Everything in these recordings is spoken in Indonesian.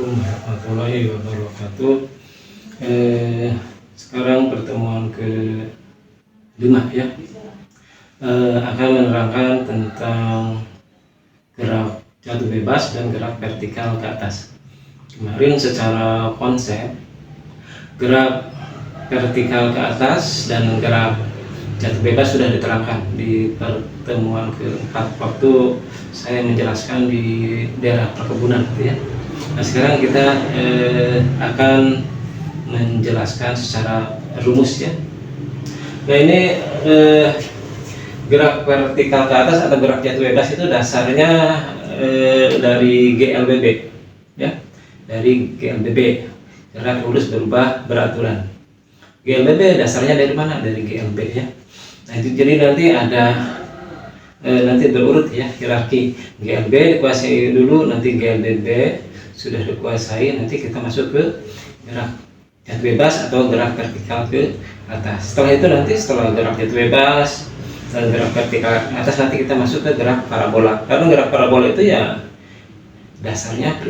Assalamualaikum warahmatullahi wabarakatuh. Sekarang pertemuan ke-5 ya, akan menerangkan tentang gerak jatuh bebas dan gerak vertikal ke atas. Kemarin secara konsep gerak vertikal ke atas dan gerak jatuh bebas sudah diterangkan di pertemuan ke-4 waktu saya menjelaskan di daerah perkebunan gitu ya. Nah sekarang kita akan menjelaskan secara rumus ya. Nah ini gerak vertikal ke atas atau gerak jatuh bebas itu dasarnya dari GLBB ya, dari GLBB, gerak lurus berubah beraturan. GLBB dasarnya dari mana? Dari GLB ya. Nah itu jadi nanti ada nanti berurut ya, hierarki. GLB dikuasai dulu, nanti GLBB sudah dikuasai, nanti kita masuk ke gerak jatuh bebas atau gerak vertikal ke atas. Setelah itu nanti setelah gerak jatuh bebas dan gerak vertikal ke atas, nanti kita masuk ke gerak parabola. Karena gerak parabola itu ya dasarnya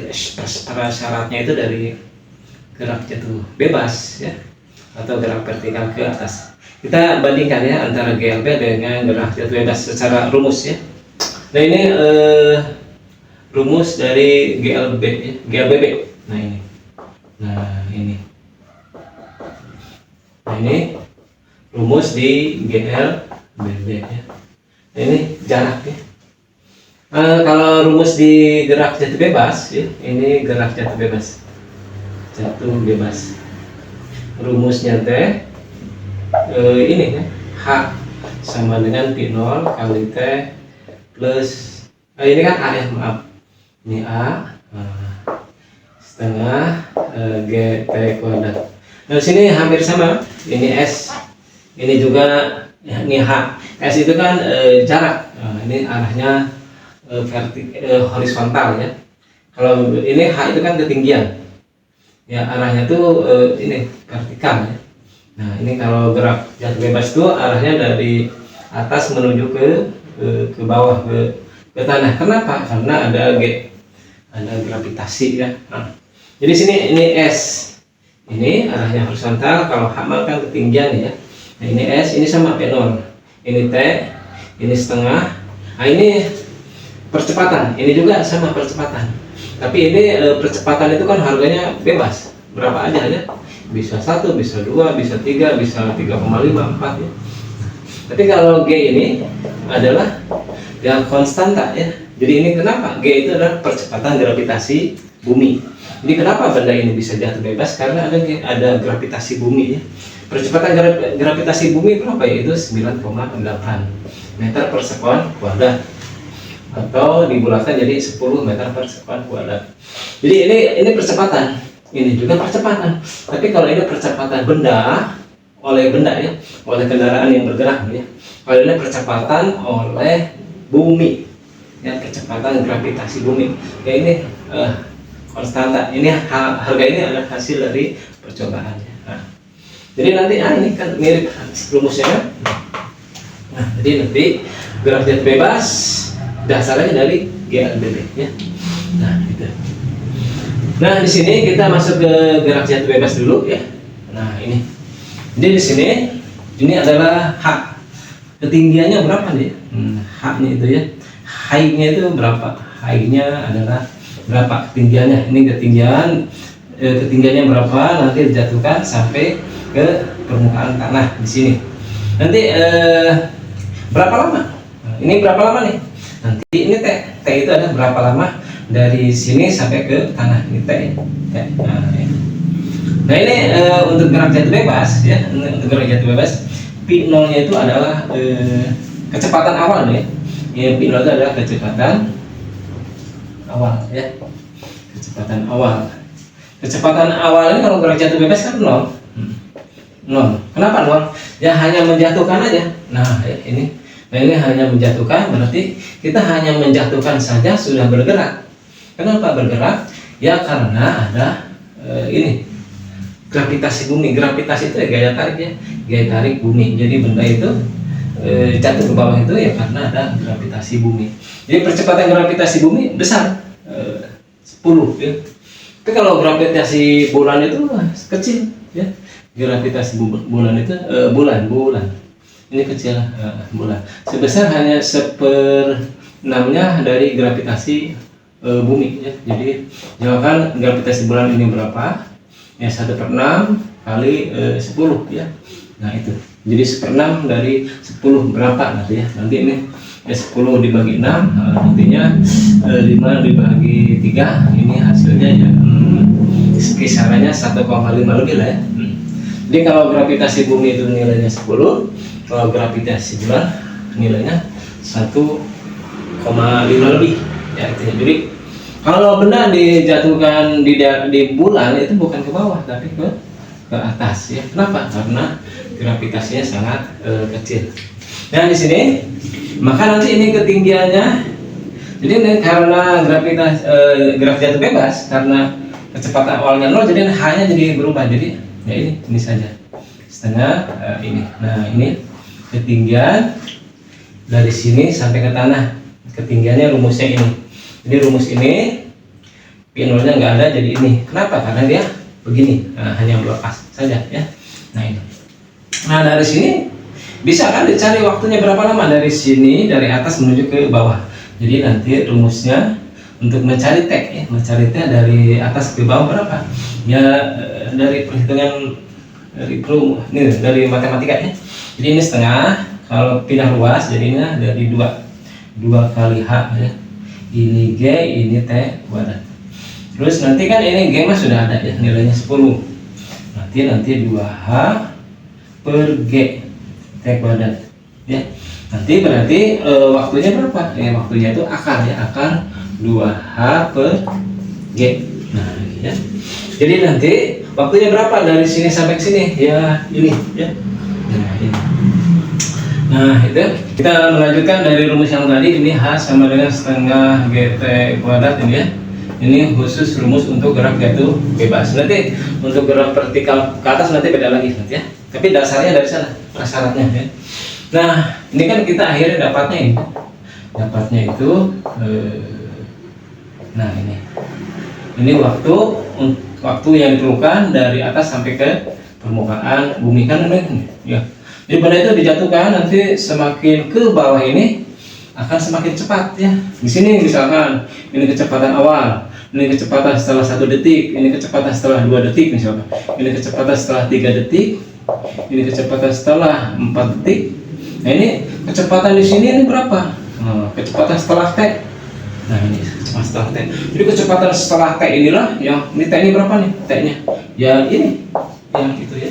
prasyaratnya itu dari gerak jatuh bebas ya, atau gerak vertikal ke atas. Kita bandingkan ya antara GLB dengan gerak jatuh bebas secara rumus ya. Nah ini rumus dari GLB ya, GLBB. Nah ini rumus di GLBB ya. Nah, ini jarak ya. Kalau rumus di gerak jatuh bebas ya, ini gerak jatuh bebas. Rumusnya teh ini ya, H sama dengan P0 kali T plus ini kan A ya, maaf, ini A setengah GT kuadrat. Nah sini hampir sama, ini S, ini juga ya, ini H. S itu kan jarak, ini arahnya horizontal ya. Kalau ini H itu kan ketinggian ya, arahnya tuh ini vertikal ya. Nah ini kalau gerak jatuh bebas itu arahnya dari atas menuju ke bawah ke tanah. Kenapa? Karena ada gravitasi ya. Nah, jadi sini ini S, ini arahnya horizontal, kalau H kan ketinggian ya. Nah ini S, ini sama P0, ini T, ini setengah. Nah ini percepatan, ini juga sama percepatan. Tapi ini percepatan itu kan harganya bebas, berapa aja ya. Bisa 1, bisa 2, bisa 3, bisa 3,5, 4 ya. Tapi kalau G ini adalah yang konstanta ya. Jadi ini kenapa? G itu adalah percepatan gravitasi bumi. Jadi kenapa benda ini bisa jatuh bebas? Karena ada gravitasi bumi ya. Percepatan gravitasi bumi berapa ya? Itu 9,8 meter per sekon kuadrat, atau dibulatkan jadi 10 meter per sekon kuadrat. Jadi ini percepatan. Ini juga percepatan. Tapi kalau ini percepatan benda oleh benda ya, oleh kendaraan yang bergerak ya. Kalau ini percepatan oleh bumi ya, percepatan gravitasi bumi ya, ini konstanta. Ini harga ini adalah hasil dari percobaan ya. Nah, jadi nanti ini kan mirip rumusnya kan. Nah jadi nanti gerak jatuh bebas dasarnya dari GLBB ya. Nah gitu. Nah di sini kita masuk ke gerak jatuh bebas dulu ya. Nah ini, jadi di sini ini adalah H. Ketinggiannya berapa nih? H-nya itu ya. Height-nya itu berapa? Height-nya adalah berapa ketinggiannya? Ini ketinggiannya berapa? Nanti dijatuhkan sampai ke permukaan tanah di sini. Nanti berapa lama? Ini berapa lama nih? Nanti ini T itu ada berapa lama dari sini sampai ke tanah, ini T. Nah ini untuk gerak jatuh bebas ya, untuk gerak jatuh bebas P0 nya itu adalah kecepatan awal ya. P0 itu adalah kecepatan awal ya. Kecepatan awal ini kalau gerak jatuh bebas kan 0. Kenapa 0? Ya hanya menjatuhkan aja. Nah ya, ini hanya menjatuhkan, berarti kita hanya menjatuhkan saja sudah bergerak. Kenapa bergerak? Ya karena ada ini gravitasi bumi. Gravitasi itu ya gaya tarik ya, gaya tarik bumi. Jadi benda itu jatuh ke bawah itu ya karena ada gravitasi bumi. Jadi percepatan gravitasi bumi besar, 10 ya. Tapi kalau gravitasi bulan itu kecil ya. Gravitasi bulan itu bulan ini kecil, bulan sebesar hanya 1/6-nya dari gravitasi bumi ya. Jadi jawaban gravitasi bulan ini berapa ya, 1/6 kali 10 ya. Nah itu jadi 1/6 dari 10 berapa nanti ya, nanti ini ya 10 dibagi 6 nantinya 5 dibagi 3 ini hasilnya ya kisarannya 1,5 lebih lah ya. Jadi kalau gravitasi bumi itu nilainya 10, kalau gravitasi bulan nilainya 1,5 lebih ya itu ya. Jadi kalau benda dijatuhkan di bulan itu bukan ke bawah tapi ke atas ya. Kenapa? Karena gravitasinya sangat kecil. Nah di sini maka nanti ini ketinggiannya, jadi ini karena gravitasi jatuh bebas, karena kecepatan awalnya 0 jadi hanya jadi berubah, jadi ya ini saja setengah ini. Nah ini ketinggian dari sini sampai ke tanah, ketinggiannya rumusnya ini. Jadi rumus ini P0 nya nggak ada, jadi ini. Kenapa? Karena dia begini, hanya melepas saja ya. Nah ini. Nah dari sini bisa kan dicari waktunya berapa lama dari sini, dari atas menuju ke bawah. Jadi nanti rumusnya untuk mencari T ya, mencari T dari atas ke bawah berapa? Ya dari perhitungan dari matematika ya. Jadi ini setengah, kalau pindah ruas jadinya dari 2 kali H ya. Ini G, ini T kuadrat. Terus nanti kan ini G mah sudah ada ya, nilainya 10. Nanti 2H per G T kuadrat ya. Nanti berarti waktunya berapa? Ya waktunya itu akar ya, akar 2H per G. Nah ya. Jadi nanti waktunya berapa dari sini sampai ke sini? Ya ini ya. Nah ini. Nah itu kita melanjutkan dari rumus yang tadi, ini H sama dengan setengah GT kuadrat ini ya. Ini khusus rumus untuk gerak jatuh bebas. Nanti untuk gerak vertikal ke atas nanti beda lagi nanti ya. Tapi dasarnya dari sana prasyaratnya ya. Nah ini kan kita akhirnya dapatnya ini. Dapatnya itu nah ini waktu yang diperlukan dari atas sampai ke permukaan bumi kan ini ya. Jadi benda itu dijatuhkan nanti semakin ke bawah ini akan semakin cepat ya. Di sini misalkan ini kecepatan awal, ini kecepatan setelah 1 detik, ini kecepatan setelah 2 detik misalkan, ini kecepatan setelah 3 detik, ini kecepatan setelah 4 detik. Nah ini kecepatan di sini ini berapa? Kecepatan setelah T. Nah ini kecepatan setelah T. Jadi kecepatan setelah T inilah yang ini T ini berapa nih? T-nya ya ini, yang itu ya.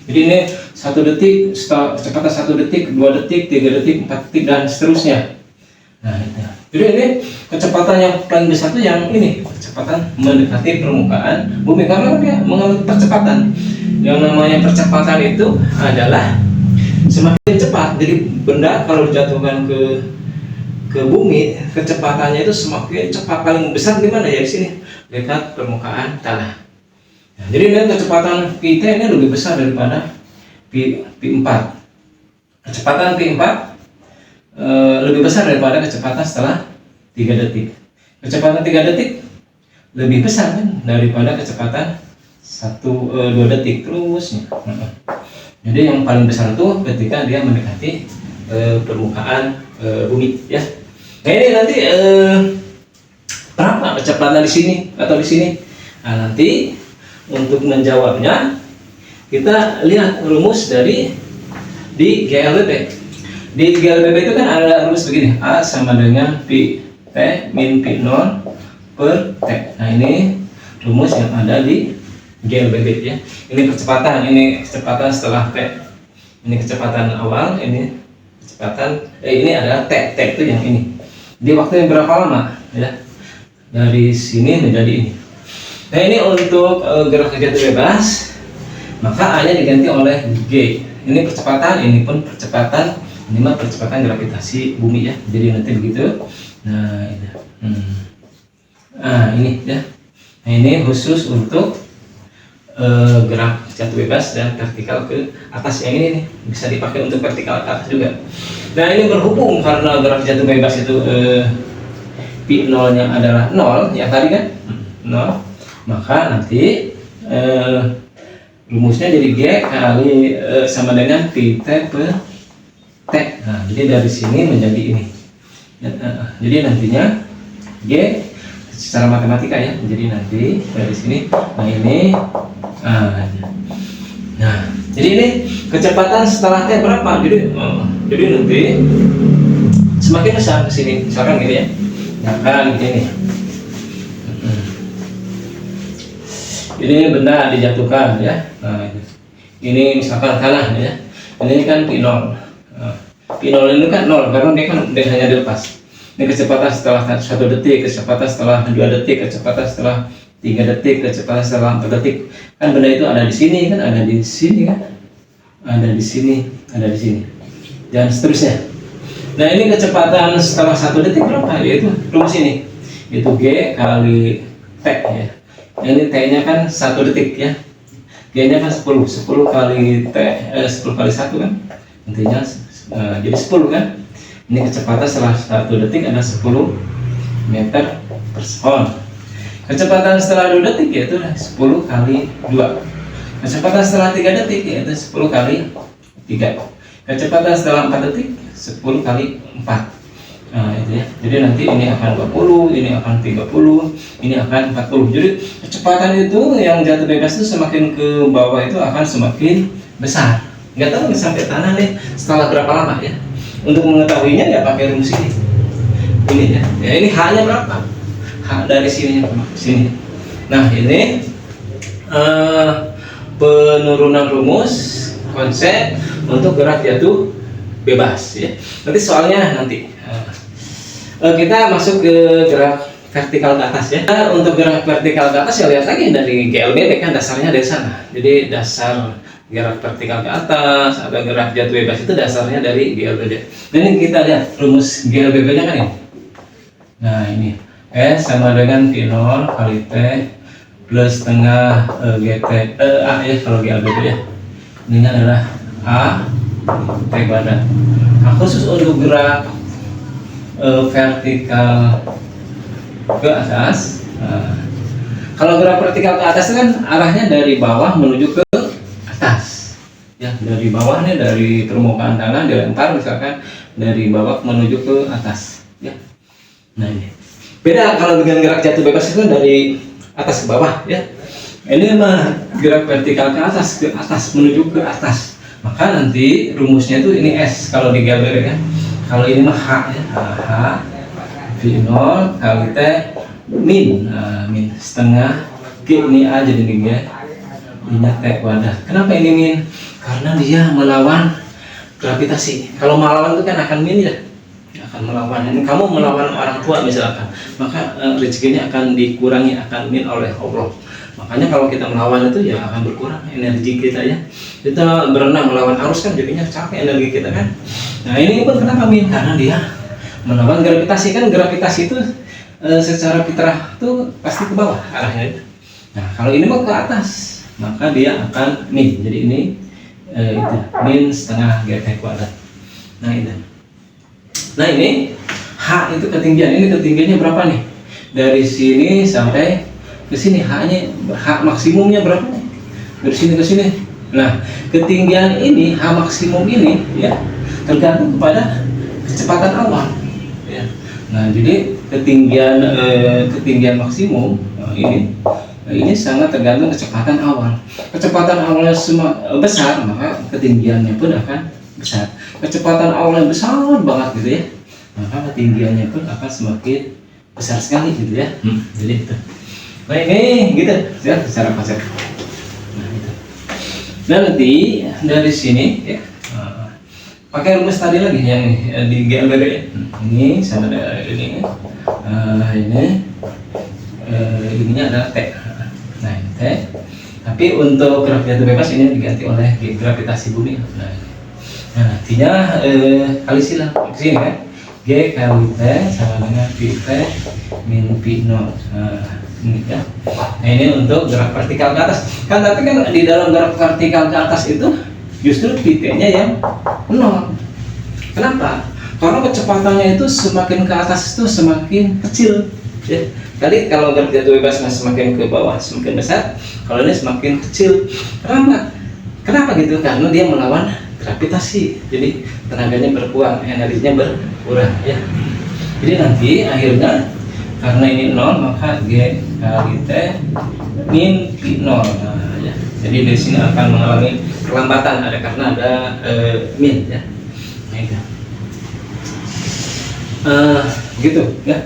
Jadi ini 1 detik, kecepatan 1 detik, 2 detik, 3 detik, 4 detik dan seterusnya. Nah itu. Jadi ini kecepatan yang paling besar itu yang ini, kecepatan mendekati permukaan bumi, karena dia mengalami percepatan. Yang namanya percepatan itu adalah semakin cepat. Jadi benda kalau dijatuhkan ke bumi, kecepatannya itu semakin cepat. Paling besar di mana ya? Di sini, dekat permukaan tanah. Nah, jadi ini kecepatan P ini lebih besar daripada P4. Kecepatan P4 lebih besar daripada kecepatan setelah 3 detik. Kecepatan 3 detik lebih besar kan daripada kecepatan 2 detik terusnya. Jadi yang paling besar itu ketika dia mendekati permukaan bumi ya. Nah ini nanti berapa kecepatan di sini atau di sini? Nah nanti untuk menjawabnya kita lihat rumus di GLBP. Di GLBP itu kan ada rumus begini, A sama dengan P T min P0 per T. Nah ini rumus yang ada di GLBP ya. Ini kecepatan setelah T. Ini kecepatan awal, ini kecepatan ini adalah T itu yang ini. Di waktu yang berapa lama ya? Dari sini menjadi ini. Nah ini untuk gerak jatuh bebas, maka A-nya diganti oleh G. Ini percepatan, ini pun percepatan, ini mah percepatan gravitasi bumi ya. Jadi nanti begitu. Nah ini, ini ya. Nah ini khusus untuk gerak jatuh bebas dan vertikal ke atas. Yang ini nih bisa dipakai untuk vertikal ke atas juga. Nah ini berhubung karena gerak jatuh bebas itu P0 nya adalah 0 ya tadi kan 0. maka nanti rumusnya jadi G kali sama dengan pi T per T. Nah, jadi dari sini menjadi ini. Jadi nantinya G secara matematika ya. Jadi nanti dari sini, nah ini, nah jadi ini kecepatan setelah T berapa? Jadi nanti semakin besar ke sini, misalkan gini ya. Nah kan gini. Ini benda dijatuhkan ya. Nah, ini misalkan tanah ya. Ini kan P0. P0 ini kan 0 karena dia hanya dilepas. Ini kecepatan setelah 1 detik, kecepatan setelah 2 detik, kecepatan setelah 3 detik, kecepatan setelah 4 detik. Kan benda itu ada di sini kan, ada di sini kan. Ada di sini, ada di sini. Dan seterusnya. Nah, ini kecepatan setelah 1 detik berapa? Yaitu rumus ini. Itu G kali T ya. Ini T-nya kan 1 detik ya. G-nya kan 10 kali T, 10 kali 1 kan. Intinya jadi 10 kan. Ini kecepatan setelah 1 detik ada 10 meter per sekon. Kecepatan setelah 2 detik yaitu 10 kali 2. Kecepatan setelah 3 detik yaitu 10 kali 3. Kecepatan setelah 4 detik 10 kali 4. Nah itu ya, jadi nanti ini akan 20, ini akan 30, ini akan 40. Jadi kecepatan itu yang jatuh bebas itu semakin ke bawah itu akan semakin besar. Nggak tahu sampai tanah nih setelah berapa lama ya. Untuk mengetahuinya ya pakai rumus ini. Ini ya, ya ini H-nya berapa? H dari sini ke sini. Nah ini penurunan rumus konsep untuk gerak jatuh bebas ya. Nanti soalnya nanti. Kita masuk ke gerak vertikal ke atas ya. Nah, untuk gerak vertikal ke atas ya lihat lagi dari GLBB kan dasarnya dari sana. Jadi dasar gerak vertikal ke atas atau gerak jatuh bebas itu dasarnya dari GLBB. Ini kita lihat rumus GLBB-nya kan ini. Nah ini S sama dengan P0 kali T plus setengah GT A ya kalau GLBB ya. Ini adalah A T kuadrat. Nah, khusus untuk gerak vertikal ke atas. Kalau gerak vertikal ke atas kan arahnya dari bawah menuju ke atas. Ya, dari bawah nih, dari permukaan tanah dilempar misalkan dari bawah menuju ke atas. Ya. Nah ini. Beda kalau dengan gerak jatuh bebas itu dari atas ke bawah. Ya. Ini mah gerak vertikal ke atas menuju ke atas. Maka nanti rumusnya itu ini S kalau di GLBB kan. Kalau ini mah H ya, H V0 kali T min, min setengah G ini A jadi G, ini T kuadrat. Kenapa ini min? Karena dia melawan gravitasi. Kalau melawan itu kan akan min ya, akan melawan. Ini kamu melawan orang tua misalkan, maka rezekinya akan dikurangi, akan min oleh Allah. Makanya kalau kita melawan itu ya akan berkurang energi kita ya. Kita berenang melawan arus kan jadinya capek energi kita kan. Nah ini pun kenapa min? Karena dia melawan gravitasi kan. Gravitasi itu secara fitrah itu pasti ke bawah arahnya. Nah kalau ini mau ke atas maka dia akan min. Jadi ini itu min setengah GT kuadrat. Nah itu. Nah ini H itu ketinggian. Ini ketinggiannya berapa nih? Dari sini sampai ke sini H-nya, H maksimumnya berapa? Dari sini ke sini. Nah, ketinggian ini H maksimum ini ya tergantung kepada kecepatan awal. Ya. Nah, jadi ketinggian maksimum ini sangat tergantung kecepatan awal. Kecepatan awalnya besar, maka ketinggiannya pun akan besar. Kecepatan awalnya besar banget gitu ya, maka ketinggiannya pun akan semakin besar sekali gitu ya. Jadi itu. Nah ini gitu ya secara konsep. Nah, gitu. Dan nanti dari sini ya pakai rumus tadi lagi yang di GLBB ya. Ini sama dengan ini. Ininya adalah T. Nah ini T. Tapi untuk gerak jatuh bebas ini diganti oleh gravitasi bumi. Nah nantinya kali silang ke sini kan. G kali T sama dengan P T min P0. Ini ya. Nah ini untuk gerak vertikal ke atas kan, tapi kan di dalam gerak vertikal ke atas itu justru PT-nya yang 0. Kenapa? Karena kecepatannya itu semakin ke atas itu semakin kecil Ya. Tadi kalau gerak jatuh bebas semakin ke bawah semakin besar, kalau ini semakin kecil. Kenapa gitu? Karena dia melawan gravitasi, jadi tenaganya berkurang, energinya berkurang ya. Jadi nanti akhirnya karena ini 0 maka G kali T min Q0. Nah, ya. Jadi di sini akan mengalami perlambatan karena ada min ya. Nah, itu. Gitu ya.